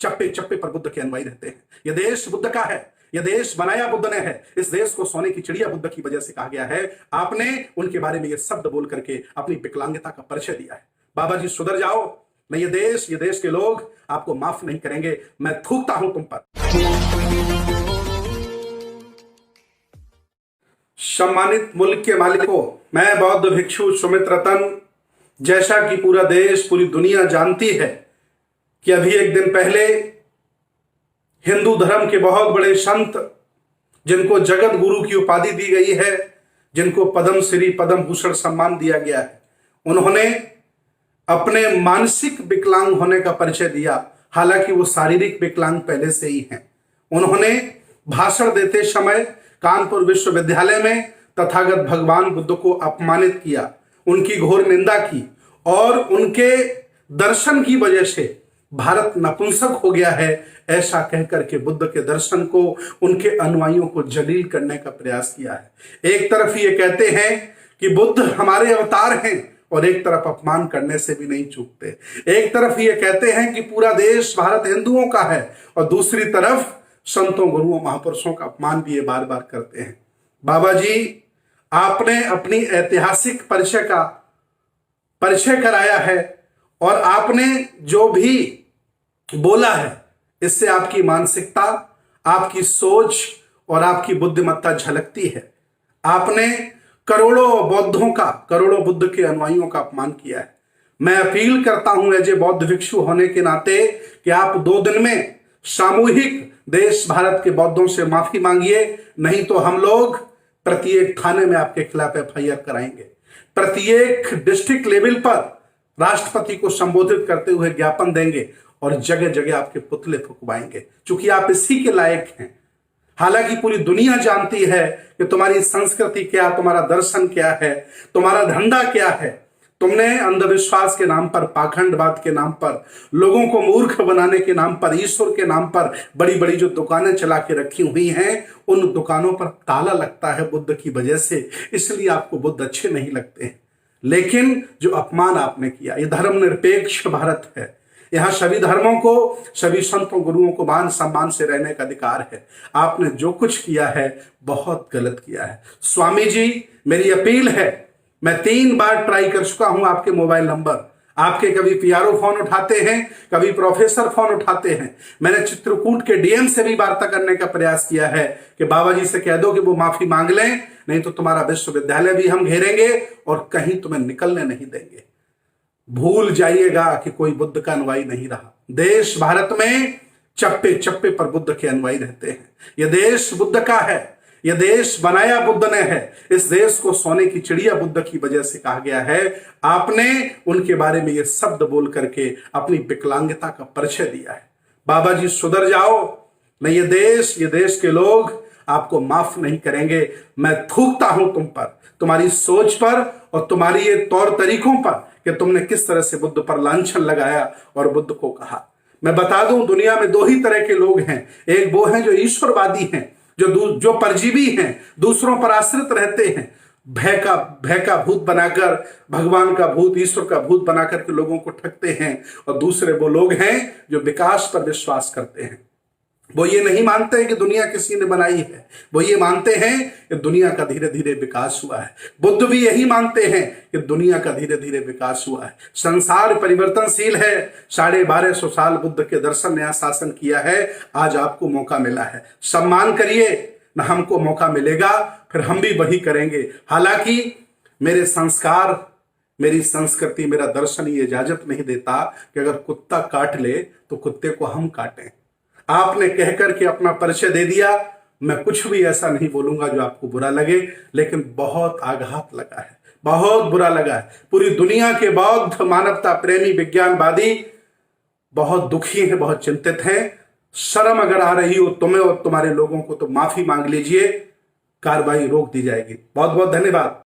चप्पे चप्पे पर बुद्ध के अनुयायी रहते हैं। यह देश बुद्ध का है, यह देश बनाया बुद्ध ने है। इस देश को सोने की चिड़िया बुद्ध की वजह से कहा गया है। आपने उनके बारे में यह शब्द बोल करके अपनी विकलांगता का परिचय दिया है। बाबा जी सुधर जाओ, नहीं ये देश के लोग आपको माफ नहीं करेंगे। मैं थूकता हूं तुम पर। सम्मानित मुल्क के मालिकों, मैं बौद्ध भिक्षु सुमित रतन, जैसा कि पूरा देश पूरी दुनिया जानती है कि अभी एक दिन पहले हिंदू धर्म के बहुत बड़े संत, जिनको जगत गुरु की उपाधि दी गई है, जिनको पद्म श्री पद्म भूषण सम्मान दिया गया है, उन्होंने अपने मानसिक विकलांग होने का परिचय दिया। हालांकि वो शारीरिक विकलांग पहले से ही हैं। उन्होंने भाषण देते समय कानपुर विश्वविद्यालय में तथागत भगवान बुद्ध को अपमानित किया, उनकी घोर निंदा की और उनके दर्शन की वजह से भारत नपुंसक हो गया है, ऐसा कहकर के बुद्ध के दर्शन को, उनके अनुयायियों को जलील करने का प्रयास किया है। एक तरफ ये कहते हैं कि बुद्ध हमारे अवतार हैं और एक तरफ अपमान करने से भी नहीं चूकते। एक तरफ ये कहते हैं कि पूरा देश भारत हिंदुओं का है और दूसरी तरफ संतों गुरुओं महापुरुषों का अपमान भी ये बार बार करते हैं। बाबा जी, आपने अपनी ऐतिहासिक परिचय कराया है और आपने जो भी बोला है, इससे आपकी मानसिकता, आपकी सोच और आपकी बुद्धिमत्ता झलकती है। आपने करोड़ों बौद्धों का, करोड़ों बुद्ध के अनुयायियों का अपमान किया है। मैं अपील करता हूं एज ए बौद्ध भिक्षु होने के नाते कि आप 2 दिन में सामूहिक देश भारत के बौद्धों से माफी मांगिए, नहीं तो हम लोग प्रत्येक थाने में आपके खिलाफ FIR कराएंगे। प्रत्येक डिस्ट्रिक्ट लेवल पर राष्ट्रपति को संबोधित करते हुए ज्ञापन देंगे और जगह जगह आपके पुतले फुकवाएंगे, क्योंकि आप इसी के लायक हैं। हालांकि पूरी दुनिया जानती है कि तुम्हारी संस्कृति क्या, तुम्हारा दर्शन क्या है, तुम्हारा धंधा क्या है। तुमने अंधविश्वास के नाम पर, पाखंडवाद के नाम पर, लोगों को मूर्ख बनाने के नाम पर, ईश्वर के नाम पर बड़ी बड़ी जो दुकानें चला के रखी हुई हैं, उन दुकानों पर ताला लगता है बुद्ध की वजह से, इसलिए आपको बुद्ध अच्छे नहीं लगते हैं। लेकिन जो अपमान आपने किया, ये धर्मनिरपेक्ष भारत है। यहां सभी धर्मों को, सभी संतों गुरुओं को मान सम्मान से रहने का अधिकार है। आपने जो कुछ किया है बहुत गलत किया है। स्वामी जी, मेरी अपील है, मैं 3 बार ट्राई कर चुका हूं आपके मोबाइल नंबर, आपके कभी PRO फोन उठाते हैं, कभी प्रोफेसर फोन उठाते हैं। मैंने चित्रकूट के DM से भी वार्ता करने का प्रयास किया है कि बाबा जी से कह दो कि वो माफी मांग लें, नहीं तो तुम्हारा विश्वविद्यालय भी हम घेरेंगे और कहीं तुम्हें निकलने नहीं देंगे। भूल जाइएगा कि कोई बुद्ध का अनुयायी नहीं रहा। देश भारत में चप्पे चप्पे पर बुद्ध के अनुयायी रहते हैं। यह देश बुद्ध का है, यह देश बनाया बुद्ध ने है। इस देश को सोने की चिड़िया बुद्ध की वजह से कहा गया है। आपने उनके बारे में यह शब्द बोल करके अपनी विकलांगता का परिचय दिया है। बाबा जी सुधर जाओ, नहीं ये देश के लोग आपको माफ नहीं करेंगे। मैं थूकता हूं तुम पर, तुम्हारी सोच पर और तुम्हारी ये तौर तरीकों पर कि तुमने किस तरह से बुद्ध पर लांछन लगाया और बुद्ध को कहा। मैं बता दूं, दुनिया में 2 ही तरह के लोग हैं। एक वो हैं जो ईश्वरवादी हैं, जो परजीवी हैं, दूसरों पर आश्रित रहते हैं, भय का भूत बनाकर, भगवान का भूत, ईश्वर का भूत बनाकर के लोगों को ठगते हैं। और दूसरे वो लोग हैं जो विकास पर विश्वास करते हैं। वो ये नहीं मानते हैं कि दुनिया किसी ने बनाई है, वो ये मानते हैं कि दुनिया का धीरे धीरे विकास हुआ है। बुद्ध भी यही मानते हैं कि दुनिया का धीरे धीरे विकास हुआ है। संसार परिवर्तनशील है। 1250 साल बुद्ध के दर्शन ने शासन किया है। आज आपको मौका मिला है, सम्मान करिए, ना हमको मौका मिलेगा फिर हम भी वही करेंगे। हालांकि मेरे संस्कार, मेरी संस्कृति, मेरा दर्शन ये इजाजत नहीं देता कि अगर कुत्ता काट ले तो कुत्ते को हम काटें। आपने कहकर के अपना परिचय दे दिया। मैं कुछ भी ऐसा नहीं बोलूंगा जो आपको बुरा लगे, लेकिन बहुत आघात लगा है, बहुत बुरा लगा है। पूरी दुनिया के बौद्ध, मानवता प्रेमी, विज्ञानवादी बहुत दुखी हैं, बहुत चिंतित हैं। शर्म अगर आ रही हो तुम्हें और तुम्हारे लोगों को तो माफी मांग लीजिए, कार्रवाई रोक दी जाएगी। बहुत बहुत धन्यवाद।